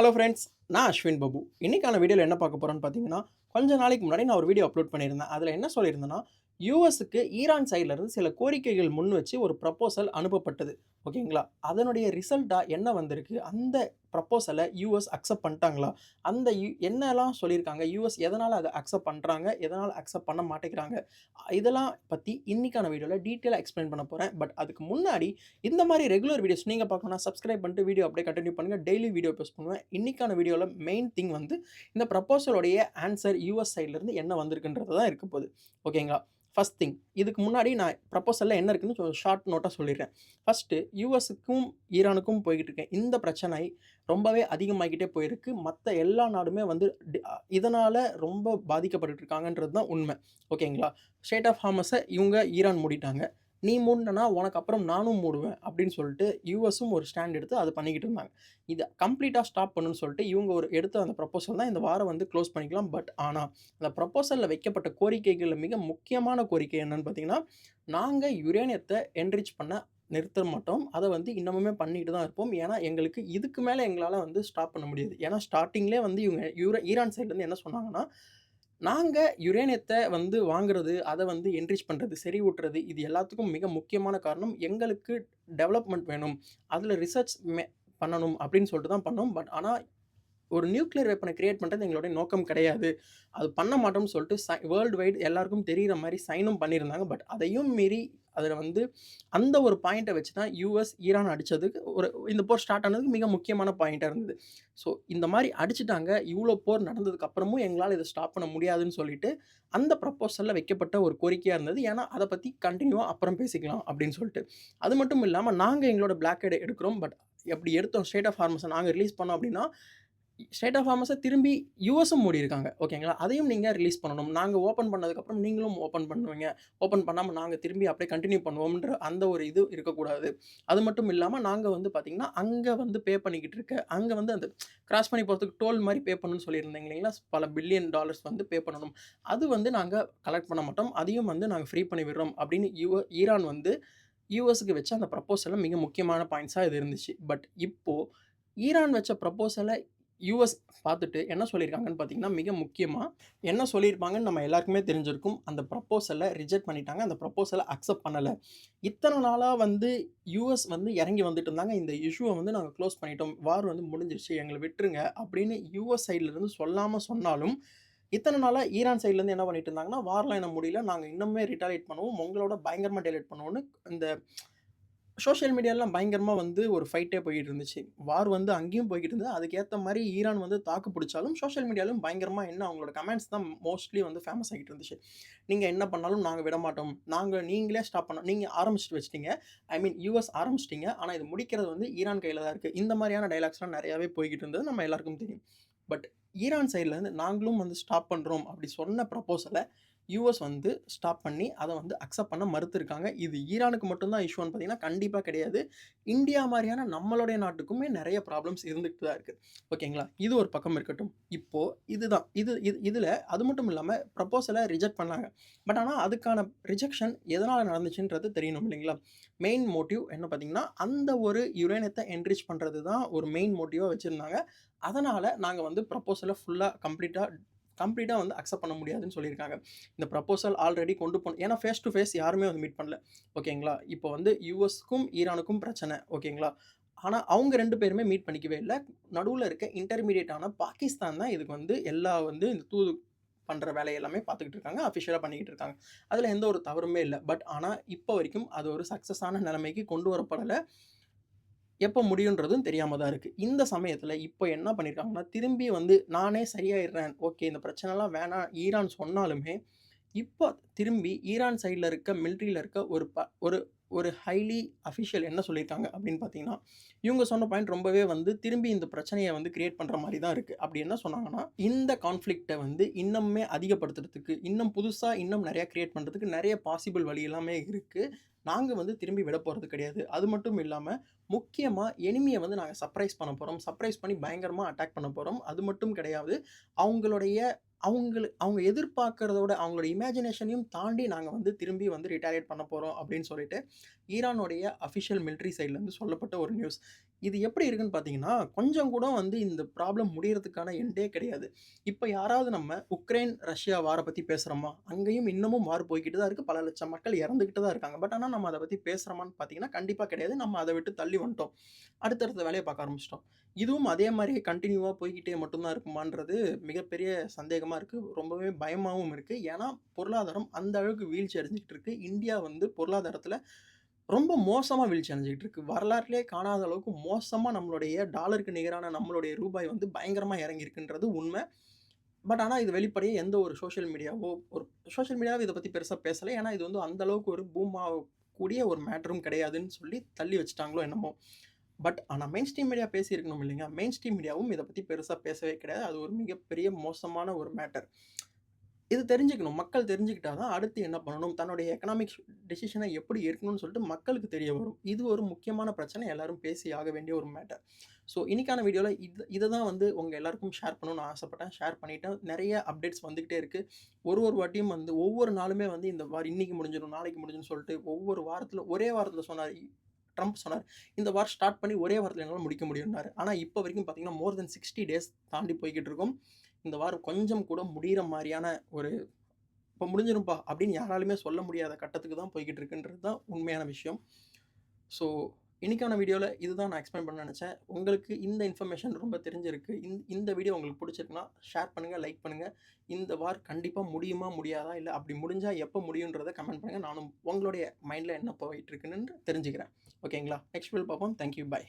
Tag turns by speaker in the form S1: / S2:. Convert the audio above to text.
S1: Hello friends, நான் அஸ்வின் பாபு. இன்னைக்கான வீடியோல என்ன பார்க்க போறோம்னு பார்த்தீங்கன்னா, கொஞ்ச நாளைக்கு முன்னாடி நான் ஒரு வீடியோ அப்லோட் பண்ணியிருந்தேன். அதில என்ன சொல்லியிருந்தேன்னா, யுஎஸ்க்கு ஈரான் சைட்ல இருந்து சில கோரிக்கைகள் முன் வச்சு ஒரு ப்ரப்போசல் அனுப்பப்பட்டது. ஓகேங்களா? அதனுடைய ரிசல்ட்டா என்ன வந்திருக்கு? அந்த ப்ரப்போசல யுஎஸ் அக்செப்ட் பண்ணிட்டாங்களா? அந்த என்னலாம் சொல்லியிருக்காங்க? யுஎஸ் எதனால அத அக்செப்ட் பண்றாங்க? எதனால அக்செப்ட் பண்ண மாட்டேங்கிறாங்க? இதெல்லாம் பத்தி இன்னைக்கான வீடியோல டீட்டெயிலா எக்ஸ்பிளைன் பண்ண போறேன். பட் அதுக்கு முன்னாடி இந்த மாரி ரெகுலர் வீடியோஸ் நீங்க பார்க்கணும்னா சப்ஸ்கிரைப் பண்ணிட்டு வீடியோ அப்படியே கன்டின்யூ பண்ணுங்க. டெய்லி வீடியோ போஸ்ட் பண்ணுவேன். இன்னைக்கான வீடியோல மெயின் திங் வந்து இந்த ப்ரப்போசலுடைய ஆன்சர் யுஎஸ் சைட்ல இருந்து என்ன வந்திருக்குன்றது தான் இருக்க போது. ஓகேங்களா? ஃபர்ஸ்ட் திங் இதுக்கு முன்னாடி நான் ப்ரப்போசல்ல என்ன இருக்குன்னு ஷார்ட் நோட்டா சொல்லிடுறேன். ஃபர்ஸ்ட்டு யுஎஸ்க்கும் ஈரானுக்கும் போய்க்கிட்டு இருக்க இந்த பிரச்சனை ரொம்பவே அதிகமாகிக்கிட்டே போயிருக்கு. மத்த எல்லா நாடுமே வந்து இதனால ரொம்ப பாதிக்கப்பட்டுட்டு இருக்காங்கன்றது தான் உண்மை. ஓகேங்களா? ஸ்ட்ரெய்ட் ஆஃப் ஹார்மஸ இவங்க ஈரான் மூடிட்டாங்க. நீ மூடுனனா உனக்கு அப்புறம் நானும் மூடுவேன் அப்படின்னு சொல்லிட்டு யுஎஸும் ஒரு ஸ்டாண்ட் எடுத்து அத பண்ணிக்கிட்டு இருந்தாங்க. இத கம்ப்ளீட்டா ஸ்டாப் பண்ணுன்னு சொல்லிட்டு இவங்க ஒரு எடுத்த அந்த ப்ரப்போசல் தான் இந்த வாரம் வந்து குளோஸ் பண்ணிக்கலாம். பட் ஆனா, அந்த ப்ரப்போசல்ல வைக்கப்பட்ட கோரிக்கைகள்ல மிக முக்கியமான கோரிக்கை என்னன்னு பார்த்தீங்கன்னா, நாங்க யுரேனியத்த என்ரிச் பண்ண நிறுத்த மாட்டோம். அத வந்து இன்னமுமே பண்ணிட்டு தான் இருப்போம். ஏன்னா, எங்களுக்கு இதுக்கு மேல எங்களால வந்து ஸ்டாப் பண்ண முடியாது. ஏன்னா, ஸ்டார்ட்டிங்லயே வந்து இவங்க ஈரான் சைட்லருந்து என்ன சொன்னாங்கன்னா, நாங்க யுரேனியத்த வந்து வாங்குறது, அத வந்து என்ரிச் பண்றது, செறிவூட்டுறது இது எல்லாத்துக்கும் மிக முக்கியமான காரணம் எங்களுக்கு டெவலப்மென்ட் வேணும். அதுல ரிசர்ச் பண்ணணும் அப்படின்னு சொல்லிட்டு தான் பண்ணோம். பட் ஆனா ஒரு நியூக்ளியர் வெப்பன கிரியேட் பண்றது எங்களுடைய நோக்கம் கிடையாது. அது பண்ண மாட்டோம்னு சொல்லிட்டு வேர்ல்ட் வைட் எல்லாருக்கும் தெரியிற மாரி சைனும் பண்ணியிருந்தாங்க. பட் அதையும் மீறி அதில வந்து அந்த ஒரு பாயிண்ட்ட வச்சு தான் யுஎஸ் ஈரான் அடிச்சதுக்கு இந்த போர் ஸ்டார்ட் ஆனதுக்கு மிக முக்கியமான பாயிண்ட்டா இருந்தது. ஸோ இந்த மாரி அடிச்சுட்டாங்க. இவ்ளோ போர் நடந்ததுக்கு அப்புறமும் எங்களால இத ஸ்டாப் பண்ண முடியாதுன்னு சொல்லிட்டு, அந்த ப்ரப்போசல்ல வைக்கப்பட்ட ஒரு கோரிக்கையா இருந்தது. ஏன்னா, அத பத்தி கன்டினியூவா அப்புறம் பேசிக்கலாம் அப்படின்னு சொல்லிட்டு. அது மட்டும் இல்லாம நாங்க எங்களோட பிளாக் எடுக்கிறோம். பட் அப்படி எடுத்தோம் ஸ்ட்ரெய்ட் ஆஃப் ஹார்மஸ நாங்க ரிலீஸ் பண்ணோம் அப்படின்னா ஸ்டேட் ஆஃப் ஃபார்மஸ திரும்பி யுஎஸும் மூடியிருக்காங்க. ஓகேங்களா? அதையும் நீங்க ரிலீஸ் பண்ணணும். நாங்க ஓப்பன் பண்ணதுக்கப்புறம் நீங்களும் ஓப்பன் பண்ணுவீங்க. ஓப்பன் பண்ணாம நாங்க திரும்பி அப்படியே கன்டின்யூ பண்ணுவோம்ன்ற அந்த ஒரு இது இருக்கக்கூடாது. அது மட்டும் இல்லாம நாங்க வந்து பார்த்தீங்கன்னா, அங்க வந்து பே பண்ணிக்கிட்டு இருக்க அங்க வந்து அந்த கிராஸ் பண்ணி போறதுக்கு டோல் மாரி பே பண்ணணும்னு சொல்லியிருந்தேங்க இல்லைங்களா? பல பில்லியன் டாலர்ஸ் வந்து பே பண்ணணும். அது வந்து நாங்க கலெக்ட் பண்ண மாட்டோம். அதையும் வந்து நாங்க ஃப்ரீ பண்ணி விடுறோம் அப்படின்னு ஈரான் வந்து யுஎஸ்க்கு வச்ச அந்த ப்ரப்போசல்ல மிக முக்கியமான பாயிண்ட்ஸா இது இருந்துச்சு. பட் இப்போ ஈரான் வச்ச ப்ரப்போசல யுஎஸ் பார்த்துட்டு என்ன சொல்லியிருக்காங்கன்னு பார்த்தீங்கன்னா, மிக முக்கியமா என்ன சொல்லியிருப்பாங்கன்னு நம்ம எல்லாருக்குமே தெரிஞ்சிருக்கும். அந்த ப்ரப்போசல ரிஜெக்ட் பண்ணிட்டாங்க. அந்த ப்ரப்போசல அக்செப்ட் பண்ணல. இத்தன நாளா வந்து யுஎஸ் வந்து இறங்கி வந்துட்டு இருந்தாங்க. இந்த இஷ்யூவ வந்து நாங்க குளோஸ் பண்ணிட்டோம். வார் வந்து முடிஞ்சிருச்சு. எங்கள விட்டுருங்க அப்படின்னு யுஎஸ் சைட்ல இருந்து சொல்லாம சொன்னாலும், இத்தன நாளா ஈரான் சைட்ல இருந்து என்ன பண்ணிட்டு இருந்தாங்கன்னா, வார்லாம் இன்னும் முடியல. நாங்க இன்னுமே ரிட்டாலியேட் பண்ணுவோம். உங்களோட பயங்கரமா ரிட்டாலியேட் பண்ணுவோம்னு இந்த சோசியல் மீடியாலாம் பயங்கரமா வந்து ஒரு ஃபைட்டே போயிட்டு இருந்துச்சு. வார் வந்து அங்கேயும் போய்க்கிட்டு இருந்தது. அதுக்கேத்த மாரி ஈரான் வந்து தாக்கு பிடிச்சாலும், சோசியல் மீடியாலயும் பயங்கரமா அவங்களோட கமெண்ட்ஸ் தான் மோஸ்ட்லி வந்து ஃபேமஸ் ஆகிட்டு இருந்துச்சு. "நீங்க என்ன பண்ணாலும் நாங்க விடமாட்டோம். நீங்களே ஸ்டாப் பண்ண நீங்க ஆரம்பிச்சுட்டு வச்சுட்டீங்க. ஐ மீன் யுஎஸ் ஆரம்பிச்சுட்டீங்க. ஆனா இது முடிக்கிறது வந்து ஈரான் கையில தான் இருக்கு." இந்த மாரியான டயலாக்ஸ்லாம் நெறையாவே போய்க்கிட்டு இருந்தது. நம்ம எல்லாருக்கும் தெரியும். பட் ஈரான் சைட்ல இருந்து நாங்களும் வந்து ஸ்டாப் பண்றோம் அப்படி சொன்ன ப்ரப்போசல யுஎஸ் வந்து ஸ்டாப் பண்ணி அத வந்து அக்செப்ட் பண்ண மறுத்திருக்காங்க. இது ஈரானுக்கு மட்டும் தான் இஷ்யூன்னு பார்த்தீங்கன்னா, கண்டிப்பா கிடையாது. இந்தியா மாரியான நம்மளுடைய நாட்டுக்குமே நெறைய ப்ராப்ளம்ஸ் இருந்துட்டு தான் இருக்கு. ஓகேங்களா? இது ஒரு பக்கம் இருக்கட்டும். இப்போ இதுதான். இதுல அது மட்டும் இல்லாம ப்ரப்போசல ரிஜெக்ட் பண்ணாங்க. பட் ஆனா அதுக்கான ரிஜெக்ஷன் எதனால நடந்துச்சுன்றது தெரியணும் இல்லைங்களா? மெயின் மோட்டிவ் என்ன பார்த்தீங்கன்னா, அந்த ஒரு யுரேனியத்த என்ரிச் பண்றது தான் ஒரு மெயின் மோட்டிவா வச்சிருந்தாங்க. அதனால நாங்க வந்து ப்ரப்போசல ஃபுல்லா கம்ப்ளீட்டா வந்து அக்செப்ட் பண்ண முடியாதுன்னு சொல்லியிருக்காங்க. இந்த ப்ரப்போசல் ஆல்ரெடி கொண்டு ஏன்னா ஃபேஸ் டூ ஃபேஸ் யாருமே வந்து மீட் பண்ணல. ஓகேங்களா? இப்போ வந்து யுஎஸ்க்கும், ஈரானுக்கும் பிரச்சனை. ஓகேங்களா? ஆனா அவங்க 2 பேருமே மீட் பண்ணிக்கவே இல்ல. நடுவுல இருக்க இன்டர்மீடியேட் ஆன பாகிஸ்தான் தான் இதுக்கு வந்து எல்லா வந்து இந்த தூது பண்ற வேலை எல்லாமே பார்த்துக்கிட்டு இருக்காங்க. அஃபிஷியலா பண்ணிக்கிட்டு இருக்காங்க. அதுல எந்த ஒரு தவறுமே இல்ல. பட் ஆனா இப்போ வரைக்கும் அது ஒரு சக்சஸான நிலைமைக்கு கொண்டு வரப்படல. எப்போ முடியுன்றதும் தெரியாம தான் இருக்கு. இந்த சமயத்துல இப்போ என்ன பண்ணியிருக்காங்கன்னா, திரும்பி வந்து நானே சரியாயிடுறேன். ஓகே இந்த பிரச்சனைலாம் வேணாம் ஈரான் சொன்னாலுமே, இப்போ திரும்பி ஈரான் சைட்ல இருக்க மிலிட்டரில இருக்க ஒரு ஒரு ஹைலி அஃபிஷியல் என்ன சொல்லியிருக்காங்க அப்படின்னு பார்த்தீங்கன்னா, இவங்க சொன்ன பாயிண்ட் ரொம்பவே வந்து திரும்பி இந்த பிரச்சனைய வந்து கிரியேட் பண்ற மாரி தான் இருக்கு. அப்படி என்ன சொன்னாங்கன்னா, இந்த கான்ஃப்ளிக்ட்ட வந்து இன்னமுமே அதிகப்படுத்துறதுக்கு, இன்னும் புதுசா இன்னும் நெறைய கிரியேட் பண்றதுக்கு நெறைய பாசிபிள் வழி எல்லாமே இருக்கு. நாங்க வந்து திரும்பி விட போறது கிடையாது. அது மட்டும் இல்லாம, முக்கியமா எனிமிய வந்து நாங்க சர்ப்ரைஸ் பண்ண போறோம். சர்ப்ரைஸ் பண்ணி பயங்கரமா அட்டாக் பண்ண போறோம். அது மட்டும் கிடையாது. அவங்களுடைய அவங்க எதிர்பார்க்கிறதோட அவங்களோட இமேஜினேஷனையும் தாண்டி நாங்க வந்து திரும்பி வந்து ரிட்டாலியேட் பண்ண போறோம் அப்படின்னு சொல்லிட்டு, ஈரானுடைய அஃபிஷியல் மிலிட்டரி சைட்லருந்து சொல்லப்பட்ட ஒரு நியூஸ். இது எப்படி இருக்குன்னு பார்த்தீங்கன்னா, கொஞ்சம் கூட வந்து இந்த ப்ராப்ளம் முடியறதுக்கான எண்டே கிடையாது. இப்ப யாராவது நம்ம உக்ரைன், ரஷ்யா வார பத்தி பேசுறோமா? அங்கேயும் இன்னமும் வார் போய்க்கிட்டு தான் இருக்கு. பல லட்சம் மக்கள் இறந்துகிட்டு தான் இருக்காங்க. ஆனா நம்ம அத பத்தி பேசுறோமான்னு பார்த்தீங்கன்னா, கண்டிப்பா கிடையாது. நம்ம அத விட்டு தள்ளி வந்துட்டோம். அடுத்தடுத்த வேலைய பார்க்க ஆரம்பிச்சுட்டோம். இதுவும் அதே மாரியே கன்டினியூவா போய்க்கிட்டே மட்டும் தான் இருக்குமான்றது மிகப்பெரிய சந்தேகமா இருக்கு. ரொம்பவே பயமாவும் இருக்கு. ஏன்னா, பொருளாதாரம் அந்த அளவுக்கு வீழ்ச்சி அடைஞ்சுகிட்டு இருக்கு. இந்தியா வந்து பொருளாதாரத்தில ரொம்ப மோசமா வீழ்ச்சி அடைஞ்சுகிட்டு இருக்கு. வரலாற்றிலேயே காணாத அளவுக்கு மோசமா நம்மளுடைய டாலருக்கு நிகரான நம்மளுடைய ரூபாய் வந்து பயங்கரமா இறங்கியிருக்குன்றது உண்ம. ஆனா இது வெளிப்படையா எந்த ஒரு சோசியல் மீடியாவோ, ஒரு சோசியல் மீடியாவே இத பத்தி பெருசா பேசல. ஏன்னா இது வந்து அந்த அளவுக்கு ஒரு பூம் ஆகக்கூடிய ஒரு மேட்டரும் கிடையாதுன்னு சொல்லி தள்ளி வச்சுட்டாங்களோ என்னமோ! ஆனா மெயின் ஸ்ட்ரீம் மீடியா பேசியிருக்கணும் இல்லைங்க. மெயின் ஸ்ட்ரீம் மீடியாவும் இத பத்தி பெருசா பேசவே கிடையாது. அது ஒரு மிகப்பெரிய மோசமான ஒரு மேட்டர். இது தெரிஞ்சுக்கணும். மக்கள் தெரிஞ்சுக்கிட்டா தான் அடுத்து என்ன பண்ணணும்? தன்னுடைய எக்கனாமிக் டெசிஷன எப்படி எடுக்கணும்னு சொல்லிட்டு மக்களுக்கு தெரிய வரும். இது ஒரு முக்கியமான பிரச்சனை. எல்லாரும் பேசி ஆக வேண்டிய ஒரு மேட்டர். ஸோ இன்னைக்கான வீடியோல இத தான் வந்து உங்க எல்லாருக்கும் ஷேர் பண்ணணும்னு ஆசைப்பட்டேன். ஷேர் பண்ணிட்டேன். நெறைய அப்டேட்ஸ் வந்துகிட்டே இருக்கு. ஒரு வாட்டியும் வந்து ஒவ்வொரு நாளுமே வந்து இந்த வார் இன்னைக்கு முடிஞ்சிரும், நாளைக்கு முடிஞ்சிரும்னு சொல்லிட்டு ஒவ்வொரு வாரத்தில ஒரே வாரத்தில சொன்னாரு. ட்ரம்ப் சொன்னாரு. இந்த வார் ஸ்டார்ட் பண்ணி ஒரே வாரத்தில என்னால முடிக்க முடியும்னாரு. ஆனா இப்ப வரைக்கும் பார்த்தீங்கன்னா, மோர் தென் 60 டேஸ் தாண்டி போய்க்கிட்டு இருக்கோம். இந்த வாரம் கொஞ்சம் கூட முடியிற மாரியான ஒரு "இப்ப முடிஞ்சிரும்ப்பா" அப்படின்னு யாராலுமே சொல்ல முடியாத கட்டத்துக்கு தான் போய்க்கிட்டு இருக்குன்றது தான் உண்மையான விஷயம். ஸோ, இன்னைக்கான வீடியோல இதுதான் நான் எக்ஸ்பிளைன் பண்ண நெனச்சேன். உங்களுக்கு இந்த இன்ஃபர்மேஷன் ரொம்ப தெரிஞ்சிருக்கு. இந்த வீடியோ உங்களுக்கு புடிச்சிருக்குன்னா, ஷேர் பண்ணுங்க, லைக் பண்ணுங்க. இந்த வார் கண்டிப்பா முடியுமா? முடியாதா? இல்ல அப்படி முடிஞ்சா எப்ப முடியுன்றத கமெண்ட் பண்ணுங்க. நானும் உங்களுடைய மைண்ட்ல என்ன போயிட்டு இருக்குன்னு தெரிஞ்சுக்கிறேன். ஓகேங்களா? நெக்ஸ்ட் வீடியோல பார்ப்போம். Thank you. பாய்.